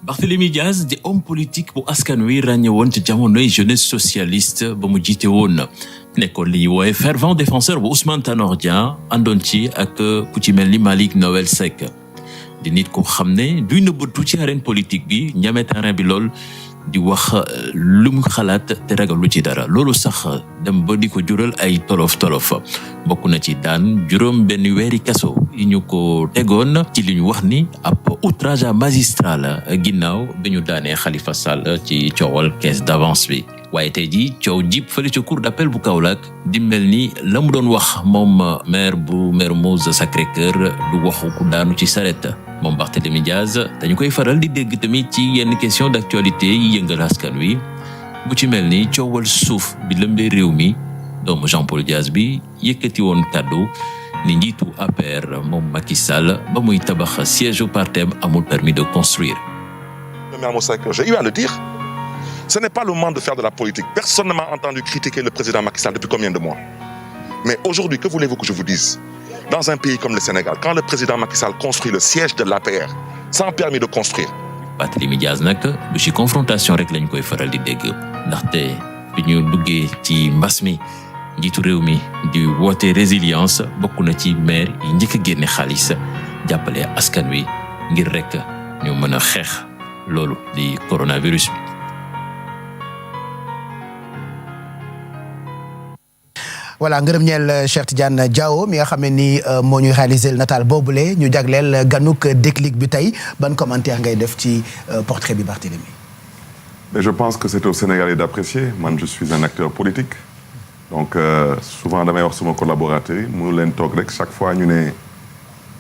Barthélémy Dias di homme politique bu askan wi ràññe woon ci jamonoy jeunesse socialiste ba mu jiite woon nekkoon li ñuy woowe fervent défenseur bu Ousmane Tanor Dieng àndoon ci ak ku ci mel ni Malick Noël Seck di nit ko xam ne duy nëbbatu ci arène politique bi ñame terrain bi lool di wax lu mu xalaat te ragal lu ci dara loolu sax dem ba di ko jural ay tolof bokk na ci daan juróom benn weeri kaso yi ñu ko tegoon ci li ñu wax ni ab outrage à magistrat la ginnaaw bi ñu daanee Khalifa Sall ci coowal caisse d'avance bi waaye tey jii coow jib fële ca cour d'appel bu Kaolack di mel ni la mu doon wax moom maire bu Mermoz Sacré-Cœur du waxu ku daanu ci saret moom Barthélémy Dias dañu koy faral di dégg tamit ci yenn question d'actualité yi yëngal askan wi bu ci mel ni coowal suuf bi lëmbee réew mi doomu Jean-Paul Dias bi yëkkati woon kàddu ni njiitu APR moom Macky Sall ba muy tabax siège au partem amul permis de construire. J'ai eu à le dire. Ce n'est pas le moment de faire de la politique. Personne ne m'a entendu critiquer le président Macky Sall depuis combien de mois. Mais aujourd'hui, que voulez-vous que je vous dise? Dans un pays comme le Sénégal, quand le président Macky Sall construit le siège de l'APR sans permis de construire. Barthélémy Dias nag du ci confrontation rek lañ koy faral di dégg ndaxte bi ñu duggee ci mbas mi njiitu réew mi di woote résilience bokk na ci maire yi njëkk a génne xaalis jàppale askan wi ngir rek ñu mën a xeex loolu di coronavirus bi. voilà ngërëm ñeel Cheikh Tidiane Diao mi nga xam ne ni moo ñuy réaliser nataal boobule ñu jagleel ganuk déclic bi tey ban commentaire ngay def ci portrait bi Barthélémy. Mais je pense que c'est aux Sénégalais d'apprécier. Man je suis un acteur politique donc souvent damay wax suma collaborateur yi mënu leen toog rek chaque fois ñu ne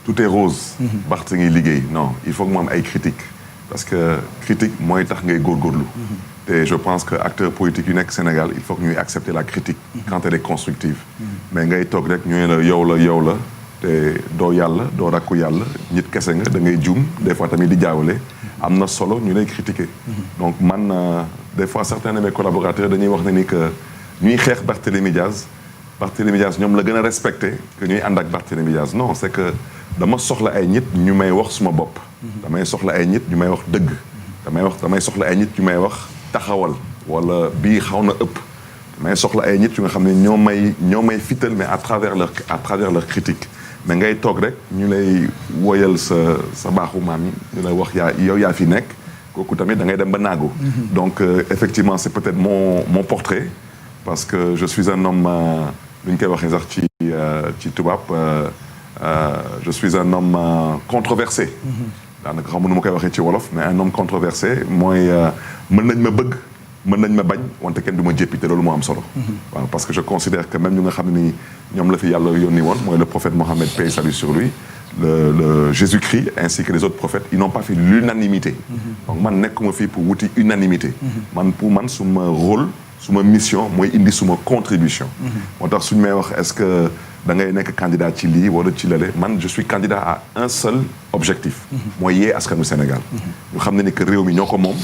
tout est rose. Barth ngi liggéey non il faut que mu am ay critiques parce que critique mooy tax ngay góorgóorlu. Et je pense que acteurs politiques yu nekk Sénégal il faut que ñuy accepter la critique quand elle est constructive mais ngay toog rek ñu ne la yow la te doo yàlla doo rakku yàlla nit kese nga da ngay juum des fois tamit di jaawale am na solo ñu lay critiquer donc man des fois certains de mes collaborateurs dañuy wax ne ni que ñuy xeex Barthélémy Dias ñoom la gën a respecté que ñuy ànd ak Barthélémy Dias non c'est que dama soxla ay nit ñu may wax suma bopp damay soxla ay nit ñu may wax dëgg damay soxla ay nit ñu may wax taxawal wala bii xaw na ëpp mais soxla ay nit yu nga xam ne ñoo may fital mais à travers leur critique mais ngay toog rek ñu lay woyal sa baaxu maam yi ñu lay wax yow yaa fi nekk kooku tamit da ngay dem ba naagu donc effectivement c'est peut-être mon portrait parce que je suis un homme lu ñu koy waxee sax ci tubaab je suis un homme controversé daanaka xam nu ma koy waxee ci wolof mais un homme controversé mooy mën nañ ma bëgg mën nañ ma bañ wante kenn du ma jéppi te loolu moo am solo. waaw parce que je considère que même ñu nga xam ne ni ñoom la fi yàlla yónni woon mooy le prophète Mohammed paix et salut sur lui le Jésus-Christ ainsi que les autres prophètes ils n'ont pas fait l'unanimité donc man nekkuma fii pour wuti unanimité pour man suma rôle suma mission mooy indi suma contribution moo tax suñu may wax est-ce que da ngay nekk candidat ci lii wala ci lale man je suis candidat à un seul objectif mooy yee askanu Sénégal ñu xam ne ni que réew mi ñoo ko moom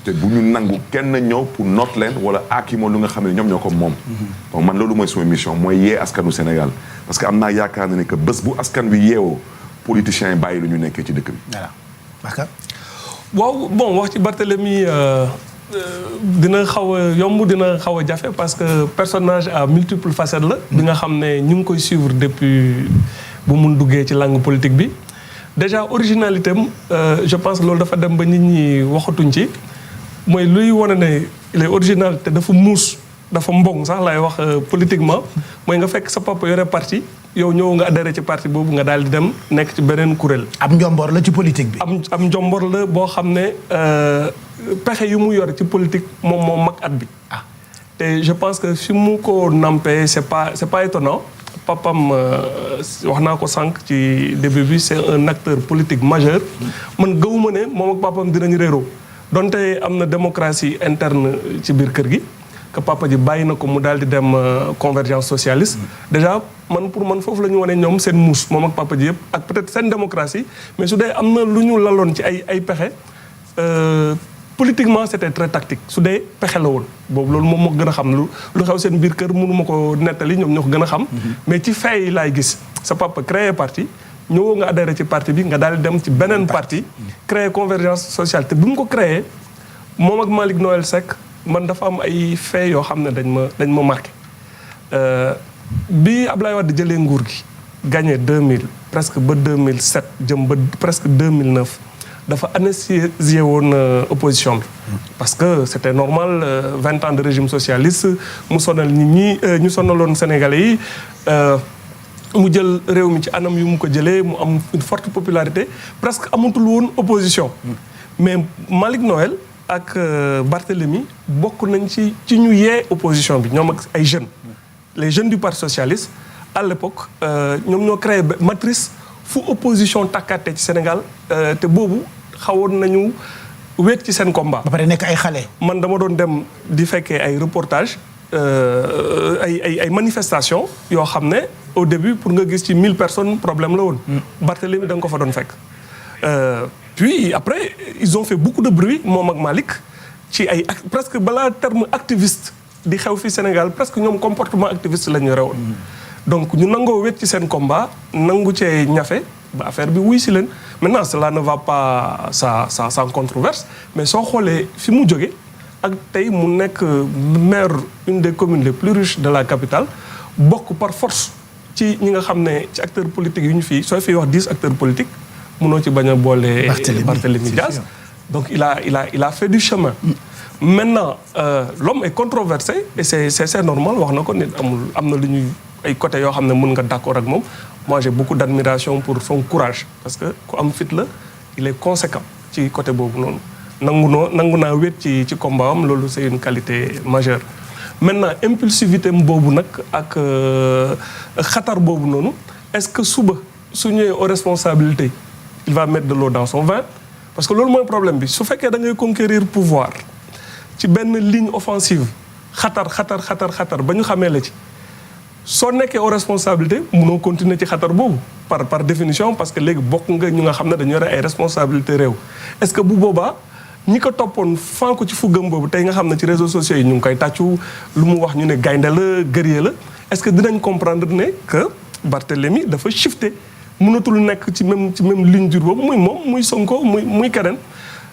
te bu ñu nangu kenn ñëw pour noot leen wala aakimoo lu nga xam ne ñoom ñoo ko moom donc man loolu mooy suma mission mooy yee askanu Sénégal parce que am naa yaakaar ne ni que bés bu askan wi yeewoo politiciens yi bàyyi lu ñu nekkee ci dëkk bi voilà waaw bon wax ci Barthélémy dina xaw a yomb dina xaw a jafe parce que personnage à multiples facettes la bi nga xam ne ñu ngi koy suivre depuis bu mun duggee ci langue politique bi déjà originalité am je pense loolu dafa dem ba nit ñi waxatuñ ci mooy luy wane ne il est original te dafa muus dafa mbong sax lay wax politiquement mooy nga fekk sa papa yore parti yow ñëw nga adhéré ci parti boobu nga daal di dem nekk ci beneen kuréel. am njomboor la ci politique bi. am njomboor la boo xam ne pexe yu mu yor ci politique moom moo mag at bi. te je pense que fi mu ko nampé c'est pas étonnant papam wax naa ko sànq ci début bi c'est un acteur politique majeur. man gëwuma ne moom ak papam dinañ réeroo donte am na démocratie interne ci biir kër gi. que papa ji bàyyi na ko mu daal di dem convergence socialiste déjà pour man foofu la ñu wane ñoom seen muus moom ak papa ji yëpp ak peut-être seen démocratie mais su dee am na lu ñu laloon ci ay pexe politiquement c'était très tactique su dee pexe la woon boobu loolu moom moo gën a xam lu xew seen biir kër mënu ma ko nettali ñoom ñoo ko gën a xam mais ci fay yi laay gis sa papa créé parti ñëwoo nga adhéré ci parti bi nga daal di dem ci beneen parti créer convergence sociale te bi mu ko créé moom ak Malick Noël Seck man dafa am ay faits yoo xam ne dañ ma marqué bi Ablaye Wade jëlee nguur gi gagné 2000 presque ba 2007 jëm ba presque 2009 dafa anesthésié woon opposition bi parce que c'était normal 20 ans de régime socialiste mu sonal nit ñi ñu sonaloon Sénégalais yi mu jël réew mi ci anam yu mu ko jëlee mu am une forte popularité presque amatul woon opposition mais Malick Noël ak Barthélemy bokk nañ ci ñu yee opposition bi ñoom ak ay jeunes les jeunes du parti socialiste à l'époque ñoom ñoo créé matrice fu opposition takkaate ci Sénégal te boobu xawoon nañu wéet ci seen combat. ba pare nekk ay xale. man dama doon dem di fekkee ay reportage ay manifestations yoo xam ne au début pour nga gis ci 1000 personnes problème la woon. Barthélemy da nga ko fa doon fekk. Puis après ils ont fait beaucoup de bruit moom ak Malick ci ay presque balaa terme activiste di xew fi Sénégal presque ñoom comportement activiste la ñu yore woon. donc ñu nangoo wéet ci seen combat nangu cee ñafe ba affaire bi wuy si leen maintenant cela ne va pas sans controverse mais soo xoolee fi mu jóge ak tey mu nekk maire une des communes les plus riches de la capitale bokk par force ci ñi nga xam ne ci acteurs politiques yu ñu fii sooy fiy wax 10 acteurs politiques mënoo ci bañ a boole Barthélemy Diaz donc il a fait du chemin maintenant l'homme est controversé et c'est normal wax na ko nit am na lu ñuy ay côté yoo xam ne mën nga d'accord ak moom moi j'ai beaucoup d'admiration pour son courage parce que ku am fit la il est conséquent ci côté boobu noonu nangu naa wéet ci combat am loolu c'est une qualité majeure maintenant impulsivité am boobu nag ak xatar boobu noonu est-ce que suba su ñëwee aux responsabilités il va mettre de l'eau dans son vin parce que loolu mooy problème bi su fekkee da ngay conquérir pouvoir ci benn ligne offensive xatar ba ñu xamee la ci soo nekkee aux responsabilités mënoo continuer ci xatar boobu par définition parce que léegi bokk nga ñu nga xam ne dañu yore ay responsabilités réew est-ce que bu boobaa ñi ko toppoon fan ko ci fuggam boobu tey nga xam ne ci réseaux sociaux yi ñu ngi koy tàccu lu mu wax ñu ne gaynde la guerrier la est-ce que dinañ comprendre ne que Barthélemy dafa shifté mënatul nekk ci même ligne dure boobu muy moom muy Sonko muy keneen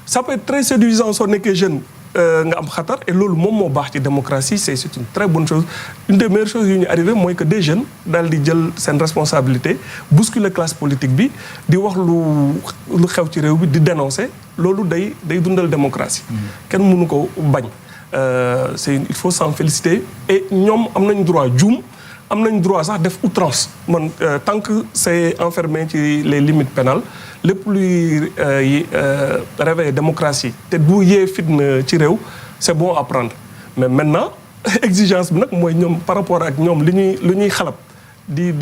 ça peut être très séduisant soo nekkee jeune nga am xatar et loolu moom moo baax ci démocratie c'est une très bonne chose une des meilleures choses yu ñu arrivé mooy que des jeunes daal di jël seen responsabilité bousculer classe politique bi di wax lu xew ci réew bi di dénoncer loolu day dundal démocratie kenn mënu ko bañ il faut s'en féliciter et ñoom am nañ droit juum am nañ droit sax def outrance man tant que c'est enfermé ci les limites pénales lépp luy réveiller démocratie te du yee fitna ci réew c'est bon à prendre mais maintenant exigence bi nag mooy ñoom par rapport ak ñoom lu ñuy xalab di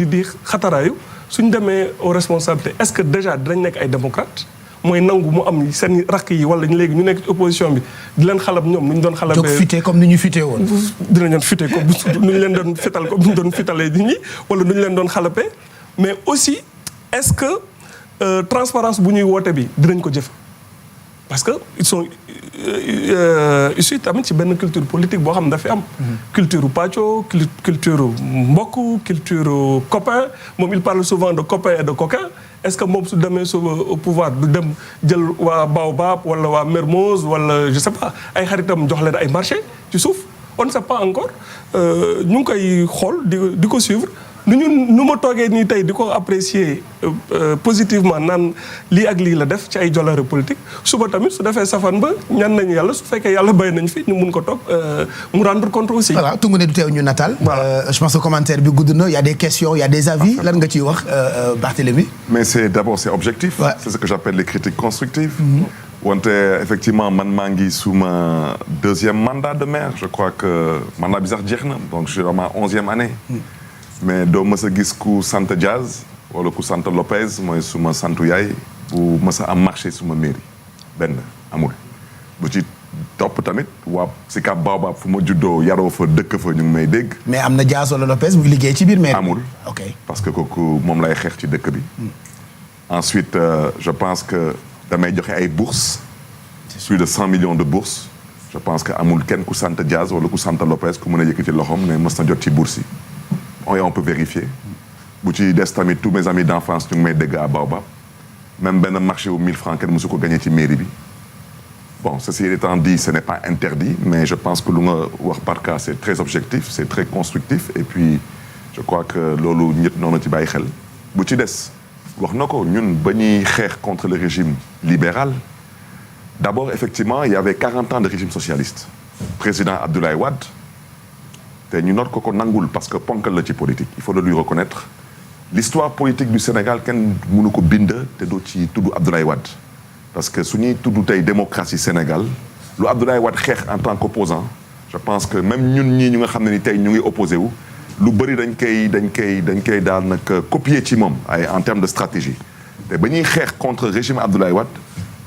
xataraayu suñ demee aux responsabilités est-ce que déjà dinañ nekk ay démocrates mooy nangu mu am seen rakk yi wala léegi ñu nekk ci opposition bi di leen xalab ñoom nu ñu doon xalabee. jóg fité comme ni ñu fité woon. dinañ leen fité comme nu ñu leen doon fital comme ni ñu doon fitalee nit ñi wala nu ñu leen doon xalabee mais aussi est-ce que transparence bu ñuy woote bi dinañ ko jëf parce que ils sont issus tamit ci benn culture politique boo xam ne dafa am. culture pàccoo culture mbokk culture copain moom il parle souvent de copain et de coquin. est-ce que moom su demee au pouvoir du dem jël waa Baobab wala waa Mermoz wala je sais pas ay xaritam jox leen ay marché ci suuf on ne sait pas encore ñu ngi koy xool di ko suivre nu ma toogee nii tey di ko apprécier positivement naan lii ak lii la def ci ay jolare politique suba tamit su defee safan ba ñaan nañu yàlla su fekkee yàlla bay nañ fi ñu mun ko toog mu rendre compte aussi. voilà tungu ne du teew ñu nataal. je pense que commentaire bi gudd na y a des questions y a des avis lan nga ciy wax Barthélemy. mais c'est objectif. Ouais. C'est ce que j'appelle les critiques constructives. wante effectivement man maa ngi suma deuxième mandat de maire je crois que mandat bi sax jeex na donc je suis dans ma 11e année. mais doo mës a gis ku sant Diaz wala ku sant Lopez mooy suma santu yaay bu mës a am marché suma mairie benn amul bu ci topp tamit waa Sicap Baobab fu ma juddoo yaroo fa dëkk fa ñu ngi may dégg. mais am na Diaz wala Lopez bu liggéey ci biir mairie. amul ok parce que kooku moom lay xeex ci dëkk bi. ensuite je pense que damay joxe ay bourses plus de 100 millions de bourses je pense que amul kenn ku sant Diaz wala ku sant Lopez ku mën a yëkkati loxoom ne mës na jot ci bourse yi. on peut vérifier bu ci des tamit tous mes amis d'enfance ñu ngi may dégg à Baobab même benn marché wu 1000 francs kenn mësu ko gagné ci mairie bi bon ceci étant dit ce n'est pas interdit mais je pense que lu nga wax par cas c'est très objectif c'est très constructif et puis je crois que loolu ñëpp noonu ci bàyyi xel bu ci des wax na ko ñun ba ñuy xeex contre le régime libéral d'abord effectivement il y avait 40 ans de régime socialiste président Abdoulaye Wade te ñu noot ko nangul parce que ponkal la ci politique il faut le lui reconnaître l'histoire politique du Sénégal kenn mënu ko bind te doo ci tudd Abdoulaye Wade parce que su ñuy tudd tey démocratie Sénégal lu Abdoulaye Wade xeex en tant qu'opposant je pense que même ñun ñii ñu nga xam ne ni tey ñu ngi opposé wu lu bëri dañ koy daal nag copier ci moom ay en termes de stratégie te ba ñuy xeex contre régime Abdoulaye Wade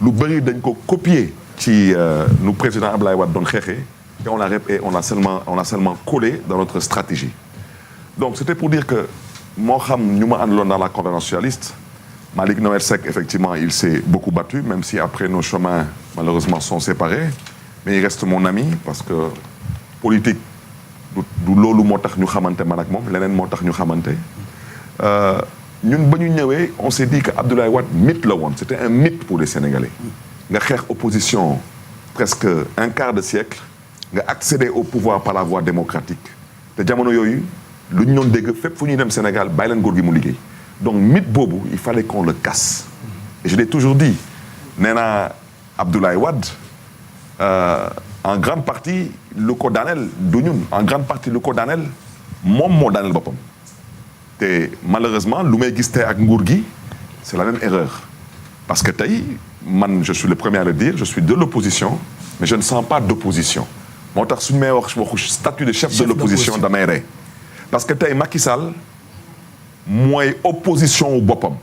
lu bëri dañ ko copier ci nu président Abdoulaye Wade doon xeexee et on a seulement collé dans notre stratégie donc c'était pour dire que moo xam ñu ma àndaloon dans la conférence socialiste Malick Noël Seck effectivement il s'est beaucoup battu même si après nos chemins malheureusement sont séparés mais il reste mon ami parce que politique du loolu moo tax ñu xamante man ak moom leneen moo tax ñu xamante ñun ba ñu ñëwee on s'est dit que Abdoulaye Wade mythe la woon c'était un mythe pour les Sénégalais nga xeex opposition presque un quart de siècle nga accéder au pouvoir par la voie démocratique te jamono yooyu lu ñu doon dégg fépp fu ñuy dem Sénégal bàyyi leen góor gi mu liggéey donc mythe boobu il fallait qu'on le casse et je l'ai toujours dit nee naa Abdoulaye Wade en grande partie lu ko daaneel du ñun en grande partie lu ko daaneel moom moo daaneel boppam te malheureusement lu may gis tey ak nguur gi c'est la même erreur parce que tey man je suis le premier à le dire je suis de l'opposition mais je ne sens pas d'opposition moo tax suñu may wax waxu statut de chef de l'opposition damay rey parce que tey Macky Sall mooy opposition wu boppam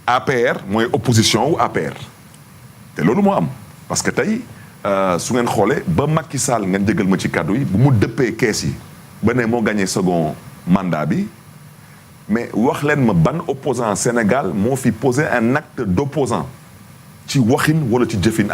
APR mooy opposition wu APR te loolu moo am parce que tey su ngeen xoolee ba Macky Sall ngeen jégal ma ci kàddu yi bu mu dëppee kees yi ba ne moo gagné second mandat bi mais wax leen ma ban opposant Sénégal moo fi posé un acte d'opposant ci waxin wala ci jëfin